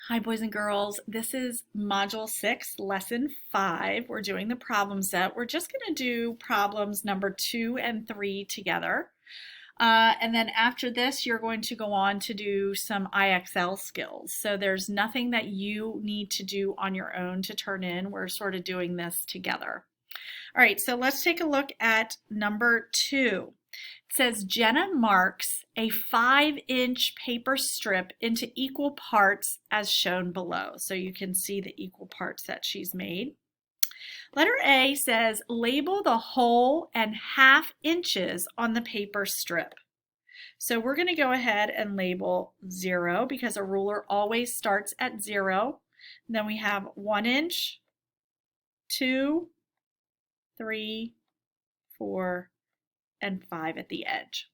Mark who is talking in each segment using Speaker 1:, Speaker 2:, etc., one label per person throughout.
Speaker 1: Hi, boys and girls. This is Module 6, Lesson 5. We're doing the problem set. We're just going to do problems number 2 and 3 together. And then after this, you're going to go on to do some IXL skills. So there's nothing that you need to do on your own to turn in. We're sort of doing this together. All right, so let's take a look at number 2. It says Jenna marks a 5-inch paper strip into equal parts as shown below. So you can see the equal parts that she's made. Letter A says label the whole and half inches on the paper strip. So we're going to go ahead and label 0 because a ruler always starts at 0. And then we have 1 inch, 2, 3, 4, and 5 at the edge.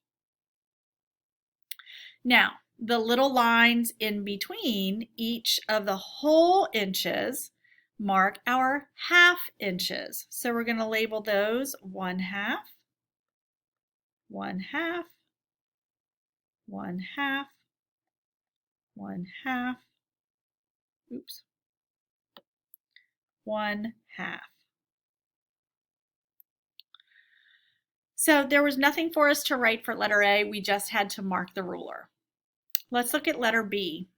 Speaker 1: Now, the little lines in between each of the whole inches mark our half inches. So we're going to label those 1/2, 1/2, 1/2, 1/2, oops, 1/2. So there was nothing for us to write for letter A, we just had to mark the ruler. Let's look at letter B.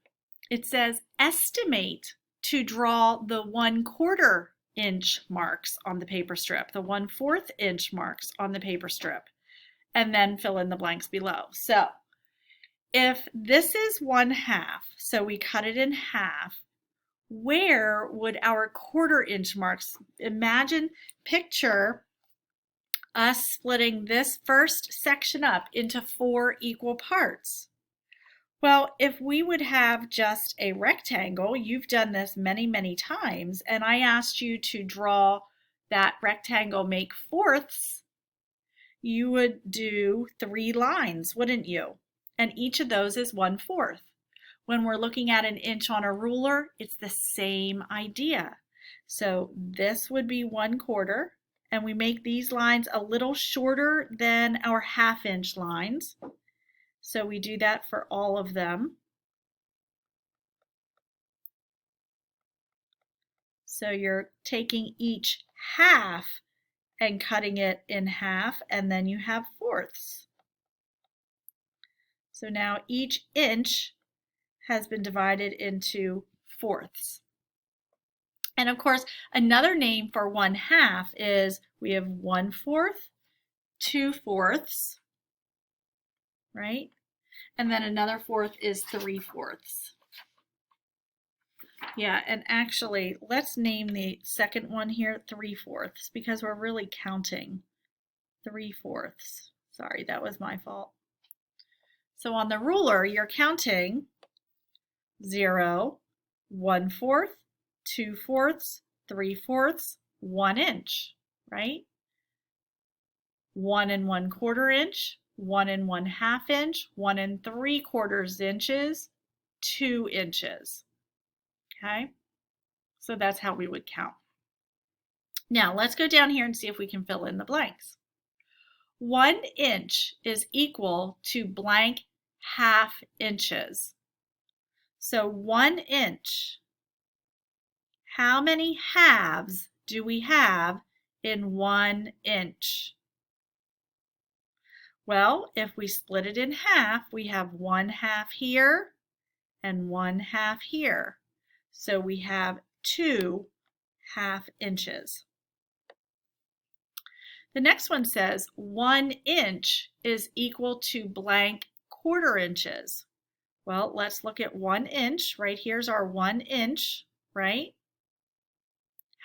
Speaker 1: It says estimate to draw the 1/4 inch marks on the paper strip, the 1/4 inch marks on the paper strip, and then fill in the blanks below. So if this is 1/2, so we cut it in half, where would our 1/4 inch marks? Picture us splitting this first section up into 4 equal parts. Well, if we would have just a rectangle, you've done this many, many times, and I asked you to draw that rectangle make fourths, you would do 3 lines, wouldn't you? And each of those is 1/4. When we're looking at an inch on a ruler, it's the same idea. So this would be 1/4, and we make these lines a little shorter than our half-inch lines. So we do that for all of them. So you're taking each half and cutting it in half, and then you have fourths. So now each inch has been divided into fourths. And of course, another name for 1/2 is we have 1/4, 2/4, right? And then another fourth is 3/4. Yeah, and actually, let's name the second one here 3/4 because we're really counting 3/4. Sorry, that was my fault. So on the ruler, you're counting 0, 1/4, 2/4, 3/4, 1 inch, right? 1 1/4 inch, 1 1/2 inch, 1 3/4 inches, 2 inches. Okay, so that's how we would count. Now let's go down here and see if we can fill in the blanks. 1 inch is equal to blank half inches. So 1 inch, how many halves do we have in 1 inch? Well, if we split it in half, we have 1/2 here and 1/2 here. So we have 2 half inches. The next one says 1 inch is equal to blank 1/4 inches. Well, let's look at 1 inch. Right here's our 1 inch, right?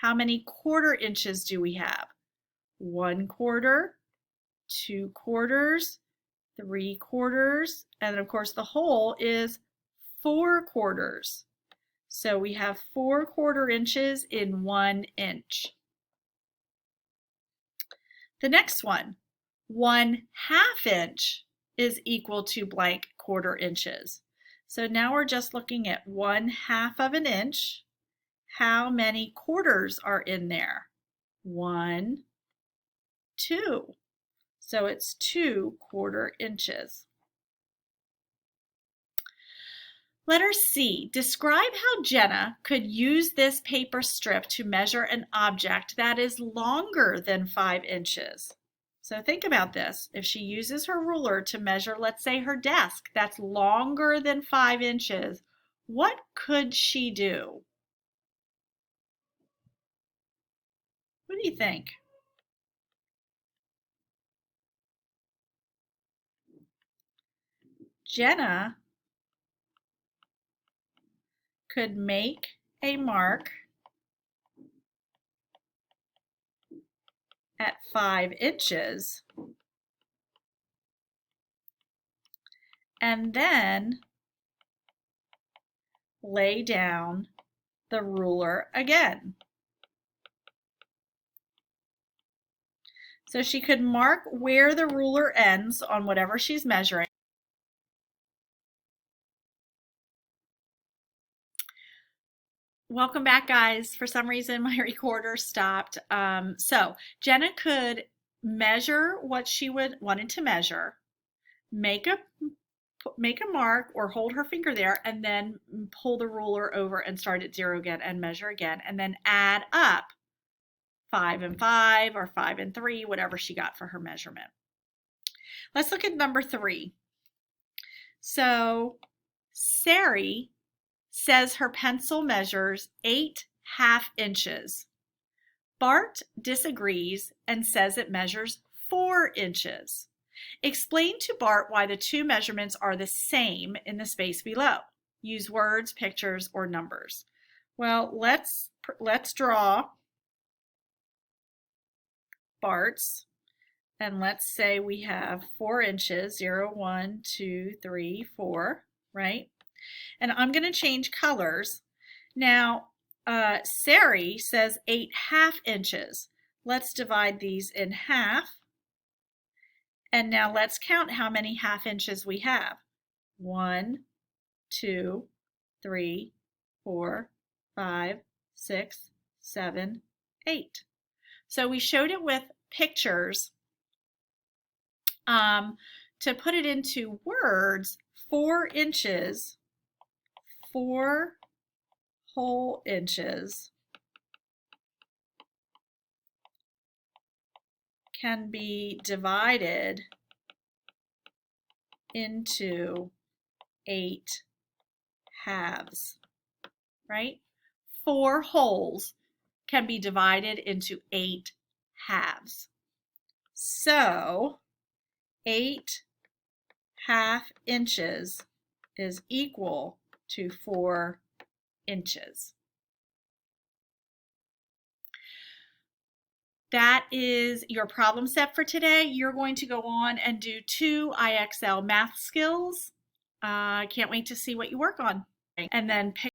Speaker 1: How many 1/4 inches do we have? 1/4, 2/4, 3/4, and of course the whole is 4/4. So we have 4/4 inches in 1 inch. The next one, 1/2 inch is equal to blank 1/4 inches. So now we're just looking at 1/2 of an inch. How many quarters are in there? 1, 2. So it's 2 1/4 inches. Letter C, describe how Jenna could use this paper strip to measure an object that is longer than 5 inches. So think about this. If she uses her ruler to measure, let's say, her desk that's longer than 5 inches, what could she do? What do you think? Jenna could make a mark at 5 inches and then lay down the ruler again. So she could mark where the ruler ends on whatever she's measuring. Welcome back, guys. For some reason, my recorder stopped. So Jenna could measure what she wanted to measure, make a mark or hold her finger there, and then pull the ruler over and start at 0 again and measure again, and then add up 5 and 5 or 5 and 3, whatever she got for her measurement. Let's look at number 3. So Sari says her pencil measures 8/2 inches. Bart disagrees and says it measures 4 inches. Explain to Bart why the two measurements are the same in the space below. Use words, pictures, or numbers. Well, let's draw Bart's, and let's say we have 4 inches, 0, 1, 2, 3, 4, right? And I'm going to change colors. Now, Sari says 8/2 inches. Let's divide these in half. And now let's count how many 1/2 inches we have. 1, 2, 3, 4, 5, 6, 7, 8. So we showed it with pictures. To put it into words, 4 inches, 4 whole inches can be divided into 8/2, right? 4 wholes can be divided into 8/2. So 8/2 inches is equal to 4 inches. That is your problem set for today. You're going to go on and do 2 IXL math skills. I can't wait to see what you work on. And then pick